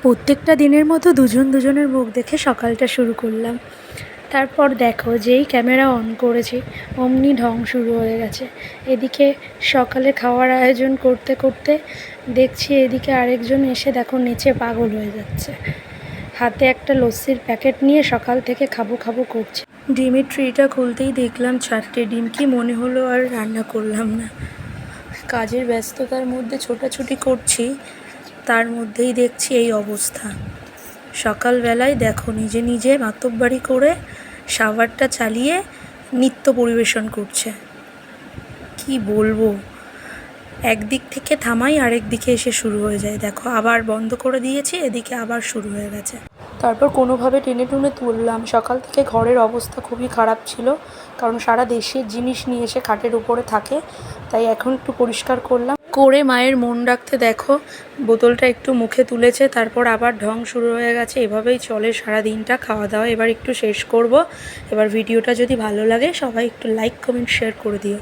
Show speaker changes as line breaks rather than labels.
প্রত্যেকটা দিনের মতো দুজনের মুখ দেখে সকালটা শুরু করলাম। তারপর দেখো যেই ক্যামেরা অন করেছি অমনি ঢং শুরু হয়ে গেছে। এদিকে সকালে খাওয়ার আয়োজন করতে করতে দেখছি এদিকে আরেকজন এসে দেখো নেচে পাগল হয়ে যাচ্ছে। হাতে একটা লস্যির প্যাকেট নিয়ে সকাল থেকে খাবো খাবো করছে। ডিমের ট্রেটা খুলতেই দেখলাম 4টে ডিম। কি মনে হলো আর রান্না করলাম না। কাজের ব্যস্ততার মধ্যে ছোটাছুটি করছি, তার মধ্যেই দেখছি এই অবস্থা। সকালবেলায় দেখো নিজে নিজে মাতব্বারি করে শাওয়ারটা চালিয়ে নৃত্য পরিবেশন করছে। কি বলবো, একদিক থেকে থামাই আরেক দিকে এসে শুরু হয়ে যায়। দেখো আবার বন্ধ করে দিয়েছি, এদিকে আবার শুরু হয়ে গেছে। তারপর কোনোভাবে টেনে টুনে তুললাম। সকাল থেকে ঘরের অবস্থা খুবই খারাপ ছিল, কারণ সারা দেশের জিনিস নিয়ে এসে খাটের উপরে থাকে, তাই এখন একটু পরিষ্কার করলাম। করে মায়ের মন রাখতে দেখো বোতলটা একটু মুখে তুলেছে, তারপর আবার ঢং শুরু হয়ে গেছে। এভাবেই চলে সারা দিনটা। খাওয়া দাওয়া এবার একটু শেষ করব। এবার ভিডিওটা যদি ভালো লাগে সবাই একটু লাইক কমেন্ট শেয়ার করে দিও।